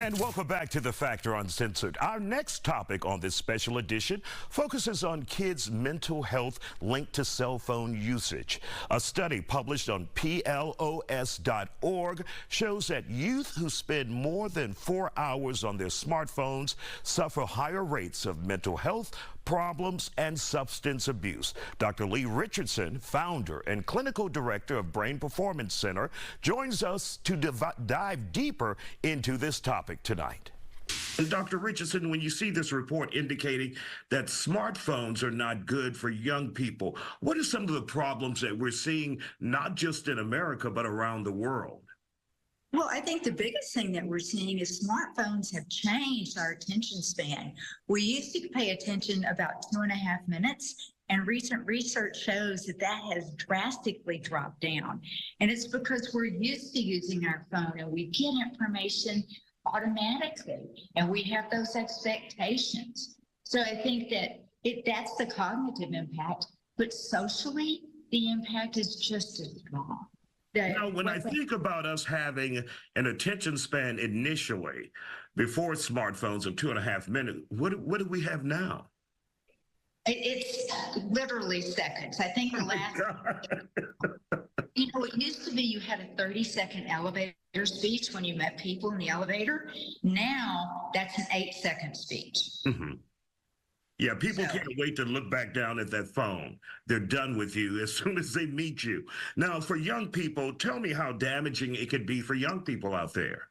And welcome back to The Factor Uncensored. Our next topic on this special edition focuses on kids' mental health linked to cell phone usage. A study published on PLOS.org shows that youth who spend more than 4 hours on their smartphones suffer higher rates of mental health problems and substance abuse. Dr. Leigh Richardson, founder and clinical director of Brain Performance Center, joins us to dive deeper into this topic tonight. And Dr. Richardson, when you see this report indicating that smartphones are not good for young people, what are some of the problems that we're seeing, not just in America, but around the world? Well, I think the biggest thing that we're seeing is smartphones have changed our attention span. We used to pay attention about 2.5 minutes, and recent research shows that that has drastically dropped down. And it's because we're used to using our phone and we get information automatically, and we have those expectations. So I think that that's the cognitive impact, but socially, the impact is just as strong. Now, when I think about us having an attention span initially, before smartphones of 2.5 minutes, what do we have now? It's literally seconds. I think the last, it used to be you had a 30-second elevator speech when you met people in the elevator. Now that's an 8-second speech. Mm-hmm. Yeah, people can't wait to look back down at that phone. They're done with you as soon as they meet you. Now, for young people, tell me how damaging it could be for young people out there.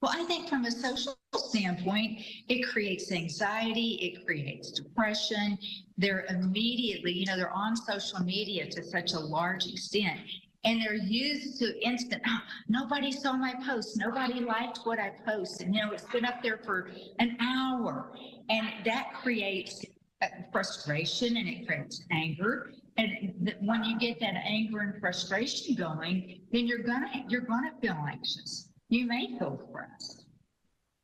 Well, I think from a social standpoint, it creates anxiety, it creates depression. They're immediately, they're on social media to such a large extent. And they're used to instant, nobody saw my post, nobody liked what I posted. It's been up there for an hour. And that creates frustration and it creates anger. And when you get that anger and frustration going, then you're gonna feel anxious. You may feel depressed.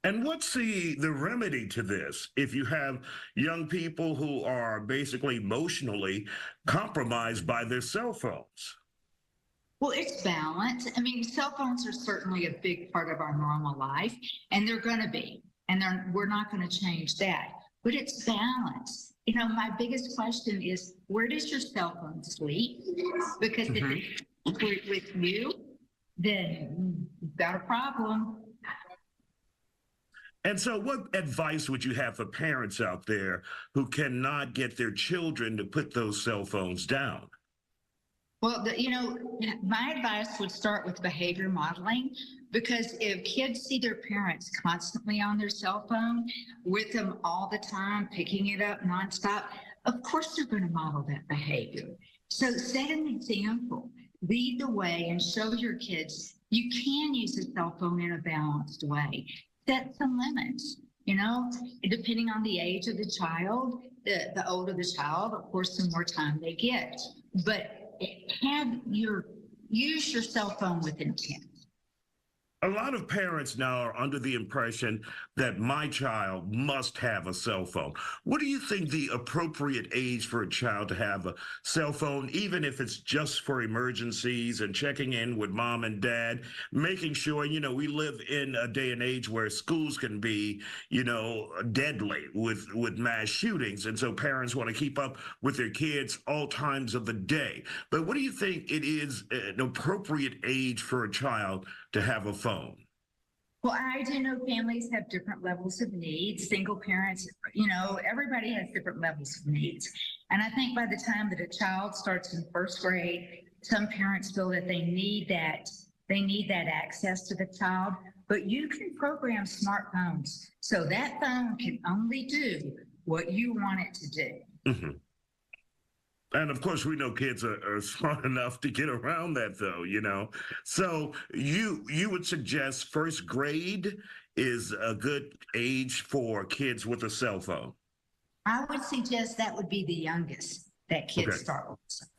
And what's the remedy to this if you have young people who are basically emotionally compromised by their cell phones? Well, it's balance. I mean, cell phones are certainly a big part of our normal life, and they're going to be, and we're not going to change that. But it's balance. My biggest question is, where does your cell phone sleep? Because if it's with you, then you've got a problem. And so what advice would you have for parents out there who cannot get their children to put those cell phones down? Well, my advice would start with behavior modeling, because if kids see their parents constantly on their cell phone with them all the time, picking it up nonstop, of course they're going to model that behavior. So set an example, lead the way, and show your kids you can use a cell phone in a balanced way. Set some limits, depending on the age of the child, the older the child, of course, the more time they get. But use your cell phone with intent. A lot of parents now are under the impression that my child must have a cell phone. What do you think the appropriate age for a child to have a cell phone, even if it's just for emergencies and checking in with mom and dad, making sure, we live in a day and age where schools can be, deadly with mass shootings. And so parents want to keep up with their kids all times of the day. But what do you think it is an appropriate age for a child to have a phone? Well, I do know families have different levels of needs. Single parents, everybody has different levels of needs. And I think by the time that a child starts in first grade, some parents feel that they need that access to the child. But you can program smartphones so that phone can only do what you want it to do. Mm-hmm. And of course, we know kids are smart enough to get around that, though, So you would suggest first grade is a good age for kids with a cell phone? I would suggest that would be the youngest that kids start with.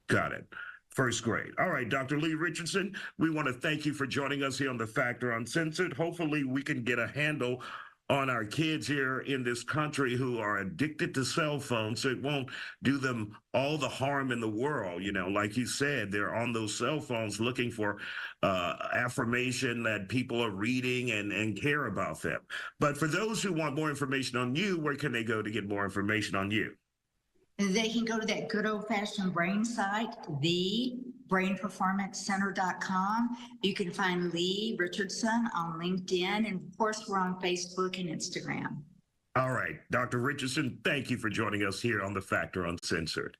Got it. First grade. All right, Dr. Leigh Richardson, we want to thank you for joining us here on The Factor Uncensored. Hopefully we can get a handle on our kids here in this country who are addicted to cell phones so it won't do them all the harm in the world. You know, like you said, they're on those cell phones looking for affirmation that people are reading and care about them. But for those who want more information on you, where can they go to get more information on you? They can go to that good old-fashioned brain site, thebrainperformancecenter.com. You can find Leigh Richardson on LinkedIn, and of course, we're on Facebook and Instagram. All right, Dr. Richardson, thank you for joining us here on The Factor Uncensored.